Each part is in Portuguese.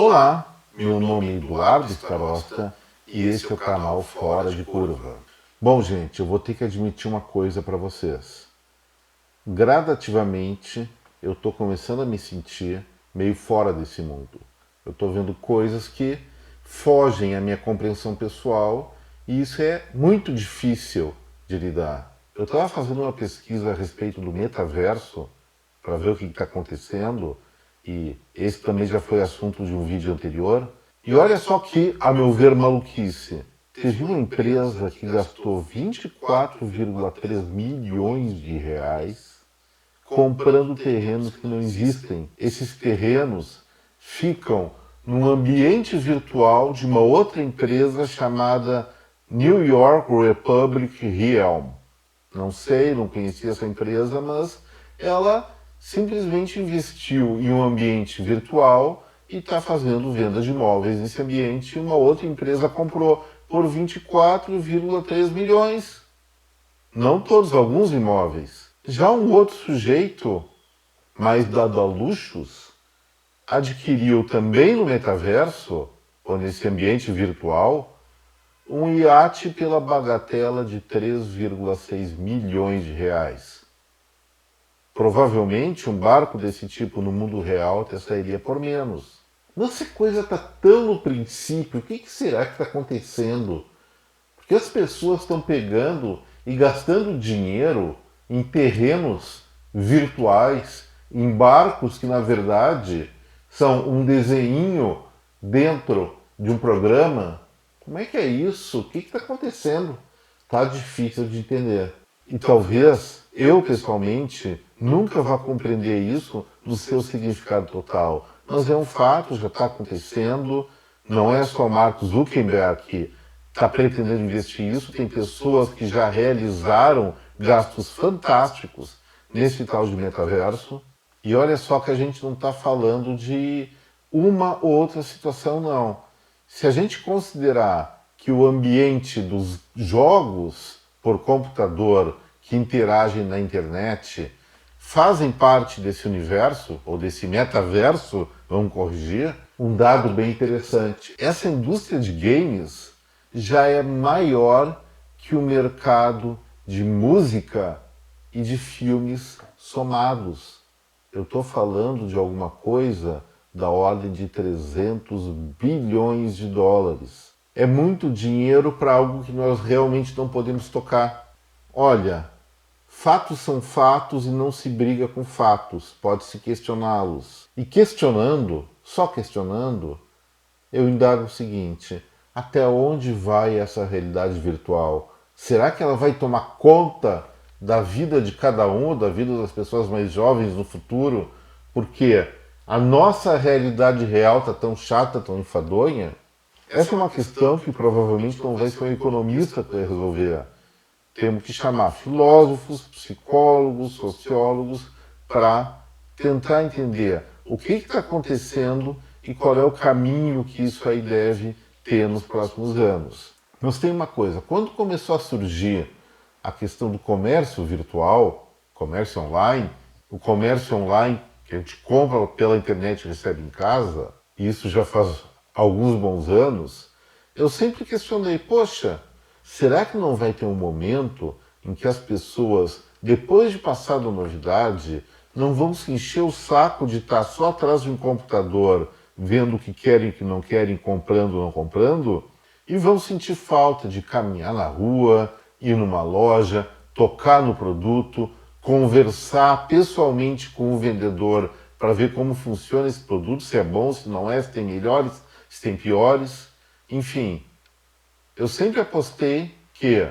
Olá, meu nome é Eduardo Starosta e esse é o canal Fora de Curva. Bom, gente, eu vou ter que admitir uma coisa para vocês. Gradativamente, eu estou começando a me sentir meio fora desse mundo. Eu estou vendo coisas que fogem à minha compreensão pessoal e isso é muito difícil de lidar. Eu estava fazendo uma pesquisa a respeito do metaverso para ver o que está acontecendo, e esse também já foi assunto de um vídeo anterior. E olha só que, a meu ver, maluquice. Teve uma empresa que gastou 24,3 milhões de reais comprando terrenos que não existem. Esses terrenos ficam num ambiente virtual de uma outra empresa chamada New York Republic Realm. Não sei, não conhecia essa empresa, mas ela simplesmente investiu em um ambiente virtual e está fazendo venda de imóveis nesse ambiente. Uma outra empresa comprou por 24,3 milhões. Não todos, alguns imóveis. Já um outro sujeito, mais dado a luxos, adquiriu também no metaverso, ou nesse ambiente virtual, um iate pela bagatela de 3,6 milhões de reais. Provavelmente um barco desse tipo no mundo real até sairia por menos. Nossa, coisa está tão no princípio, o que será que está acontecendo? Porque as pessoas estão pegando e gastando dinheiro em terrenos virtuais, em barcos que na verdade são um desenho dentro de um programa. Como é que é isso? O que está acontecendo? Está difícil de entender. E talvez eu, pessoalmente, nunca vá compreender isso no seu significado total. Mas é um fato, já está acontecendo. Não é só Mark Zuckerberg que está pretendendo investir isso. Tem pessoas que já realizaram gastos fantásticos nesse tal de metaverso. E olha só que a gente não está falando de uma ou outra situação, não. Se a gente considerar que o ambiente dos jogos por computador que interagem na internet fazem parte desse universo, ou desse metaverso, vamos corrigir, um dado bem interessante. Essa indústria de games já é maior que o mercado de música e de filmes somados. Eu estou falando de alguma coisa da ordem de 300 bilhões de dólares. É muito dinheiro para algo que nós realmente não podemos tocar. Olha, fatos são fatos e não se briga com fatos, pode-se questioná-los. E questionando, só questionando, eu indago o seguinte: até onde vai essa realidade virtual? Será que ela vai tomar conta da vida de cada um, da vida das pessoas mais jovens no futuro? Porque a nossa realidade real está tão chata, tão enfadonha? Essa é uma questão que provavelmente não vai ser um economista que vai resolver. Temos que chamar filósofos, psicólogos, sociólogos para tentar entender o que está acontecendo e qual é o caminho que isso aí deve ter nos próximos anos. Mas tem uma coisa, quando começou a surgir a questão do comércio virtual, comércio online, o comércio online que a gente compra pela internet e recebe em casa, e isso já faz alguns bons anos, eu sempre questionei, poxa, será que não vai ter um momento em que as pessoas, depois de passar da novidade, não vão se encher o saco de estar só atrás de um computador, vendo o que querem e o que não querem, comprando ou não comprando, e vão sentir falta de caminhar na rua, ir numa loja, tocar no produto, conversar pessoalmente com o vendedor para ver como funciona esse produto, se é bom, se não é, se tem melhores, se tem piores. Enfim, eu sempre apostei que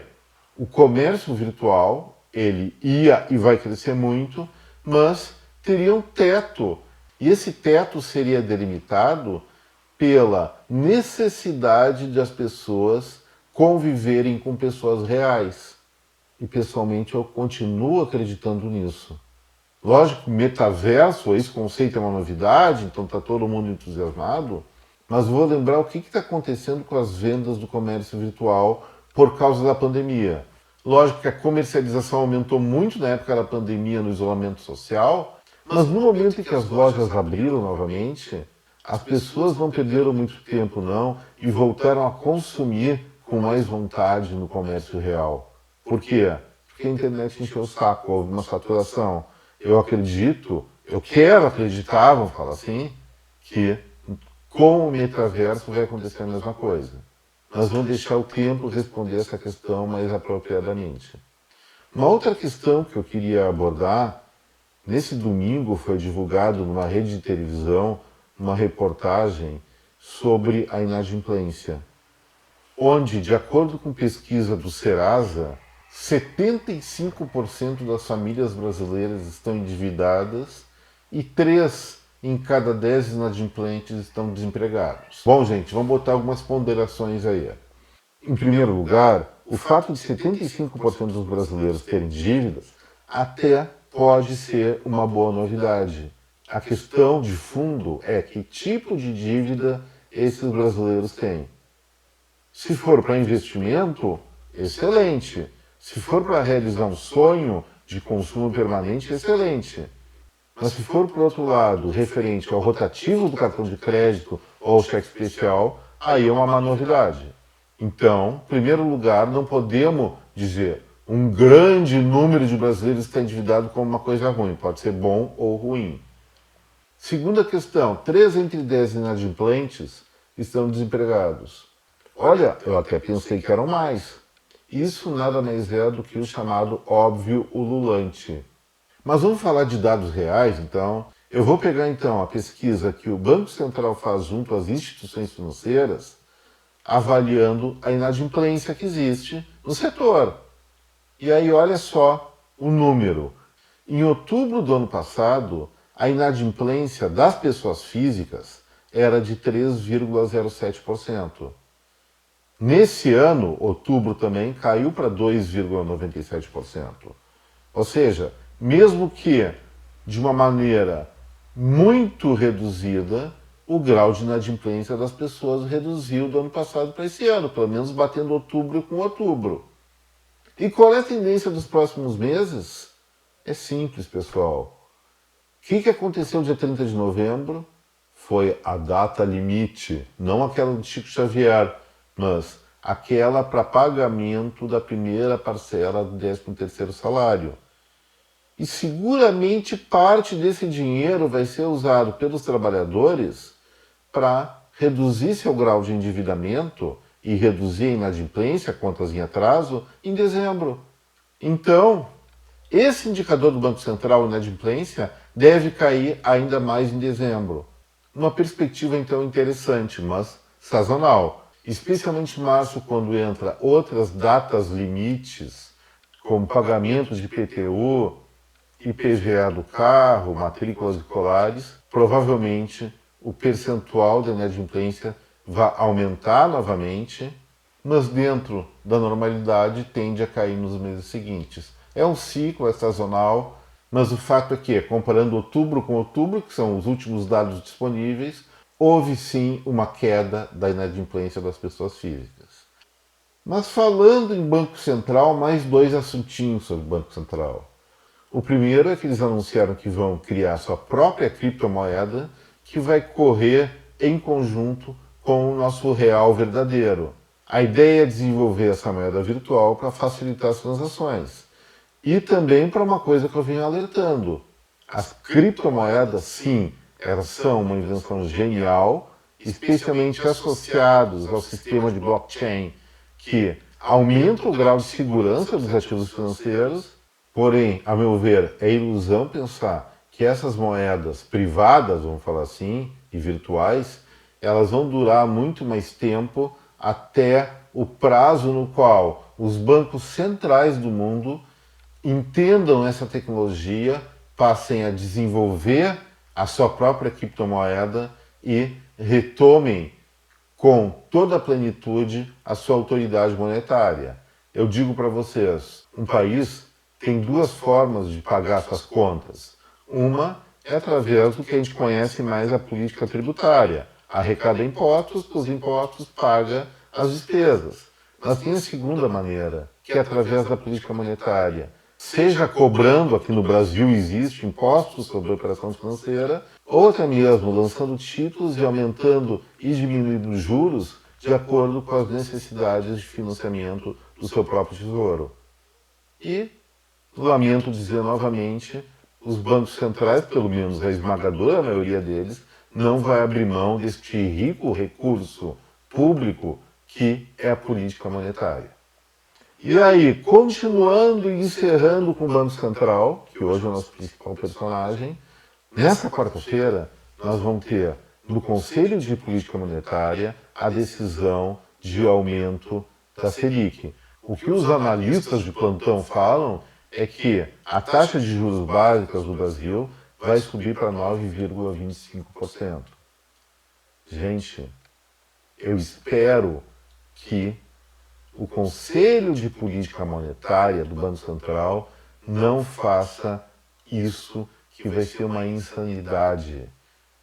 o comércio virtual, ele ia e vai crescer muito, mas teria um teto. E esse teto seria delimitado pela necessidade das pessoas conviverem com pessoas reais. E pessoalmente eu continuo acreditando nisso. Lógico, metaverso, esse conceito é uma novidade, então está todo mundo entusiasmado, mas vou lembrar o que está acontecendo com as vendas do comércio virtual por causa da pandemia. Lógico que a comercialização aumentou muito na época da pandemia, no isolamento social, mas no momento em que as lojas abriram novamente, As pessoas não perderam muito tempo, não, e voltaram a consumir com mais vontade no comércio real. Por quê? Porque a internet encheu o saco, houve uma saturação. Eu acredito, eu quero acreditar, vamos falar assim, que com o metaverso vai acontecer a mesma coisa. Nós vamos deixar o tempo responder essa questão mais apropriadamente. Uma outra questão que eu queria abordar, nesse domingo foi divulgado numa rede de televisão uma reportagem sobre a inadimplência, onde, de acordo com pesquisa do Serasa, 75% das famílias brasileiras estão endividadas e 3 em cada 10 inadimplentes estão desempregados. Bom, gente, vamos botar algumas ponderações aí. Em primeiro lugar, o fato de 75% dos brasileiros terem dívidas até pode ser uma boa novidade. A questão de fundo é que tipo de dívida esses brasileiros têm. Se for para investimento, excelente. Se for para realizar um sonho de consumo permanente, excelente. Mas se for, por outro lado, referente ao rotativo do cartão de crédito ou cheque especial, aí é uma má novidade. Então, em primeiro lugar, não podemos dizer um grande número de brasileiros está endividado como uma coisa ruim. Pode ser bom ou ruim. Segunda questão, 3 entre 10 inadimplentes estão desempregados. Olha, eu até pensei que eram mais. Isso nada mais é do que o chamado óbvio ululante. Mas vamos falar de dados reais, então. Eu vou pegar, então, a pesquisa que o Banco Central faz junto às instituições financeiras, avaliando a inadimplência que existe no setor. E aí, olha só o número. Em outubro do ano passado, a inadimplência das pessoas físicas era de 3,07%. Nesse ano, outubro também caiu para 2,97%. Ou seja, mesmo que de uma maneira muito reduzida, o grau de inadimplência das pessoas reduziu do ano passado para esse ano, pelo menos batendo outubro com outubro. E qual é a tendência dos próximos meses? É simples, pessoal. O que aconteceu dia 30 de novembro? Foi a data limite, não aquela de Chico Xavier, mas aquela para pagamento da primeira parcela do 13º salário. E seguramente parte desse dinheiro vai ser usado pelos trabalhadores para reduzir seu grau de endividamento e reduzir a inadimplência, contas em atraso, em dezembro. Então, esse indicador do Banco Central, inadimplência, deve cair ainda mais em dezembro. Uma perspectiva, então, interessante, mas sazonal. Especialmente em março, quando entra outras datas limites, como pagamento de IPTU, IPVA do carro, matrículas escolares, provavelmente o percentual da inadimplência vai aumentar novamente, mas dentro da normalidade tende a cair nos meses seguintes. É um ciclo, é sazonal, mas o fato é que, comparando outubro com outubro, que são os últimos dados disponíveis, houve sim uma queda da inadimplência das pessoas físicas. Mas falando em Banco Central, mais 2 assuntinhos sobre o Banco Central. O primeiro é que eles anunciaram que vão criar sua própria criptomoeda que vai correr em conjunto com o nosso real verdadeiro. A ideia é desenvolver essa moeda virtual para facilitar as transações. E também para uma coisa que eu venho alertando. As criptomoedas, sim, elas são uma invenção genial, especialmente associadas ao sistema de blockchain, que aumenta o grau de segurança dos ativos financeiros. Porém, a meu ver, é ilusão pensar que essas moedas privadas, vamos falar assim, e virtuais, elas vão durar muito mais tempo até o prazo no qual os bancos centrais do mundo entendam essa tecnologia, passem a desenvolver a sua própria criptomoeda e retomem com toda a plenitude a sua autoridade monetária. Eu digo para vocês, um país tem 2 formas de pagar suas contas. Uma é através do que a gente conhece mais a política tributária. Arrecada impostos, os impostos paga as despesas. Mas tem a segunda maneira, que é através da política monetária. Seja cobrando, aqui no Brasil existe impostos sobre a operação financeira, ou até mesmo lançando títulos e aumentando e diminuindo os juros de acordo com as necessidades de financiamento do seu próprio tesouro. E, lamento dizer novamente, os bancos centrais, pelo menos a esmagadora maioria deles, não vai abrir mão deste rico recurso público que é a política monetária. E aí, continuando e encerrando com o Banco Central, que hoje é o nosso principal personagem, nessa quarta-feira nós vamos ter no Conselho de Política Monetária a decisão de aumento da Selic. O que os analistas de plantão falam é que a taxa de juros básicas do Brasil vai subir para 9,25%. Gente, eu espero que o Conselho de Política Monetária do Banco Central não faça isso, que vai ser uma insanidade.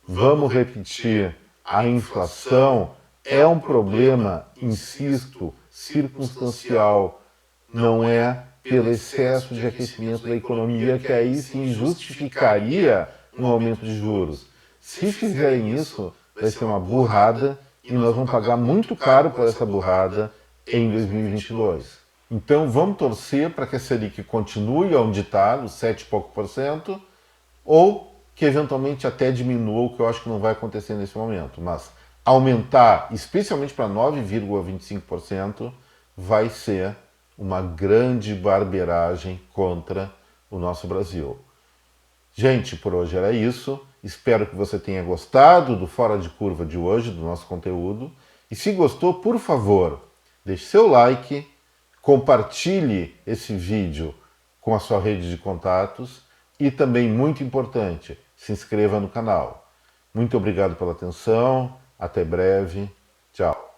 Vamos repetir, a inflação é um problema, insisto, circunstancial. Não é pelo excesso de aquecimento da economia, que aí sim justificaria um aumento de juros. Se fizerem isso, vai ser uma burrada e nós vamos pagar muito caro por essa burrada em 2022. Então vamos torcer para que a Selic continue onde está, nos 7 e pouco por cento, ou que eventualmente até diminua, o que eu acho que não vai acontecer nesse momento. Mas aumentar, especialmente para 9,25%, vai ser uma grande barbeiragem contra o nosso Brasil. Gente, por hoje era isso. Espero que você tenha gostado do Fora de Curva de hoje, do nosso conteúdo. E se gostou, por favor, deixe seu like, compartilhe esse vídeo com a sua rede de contatos e também, muito importante, se inscreva no canal. Muito obrigado pela atenção, até breve, tchau.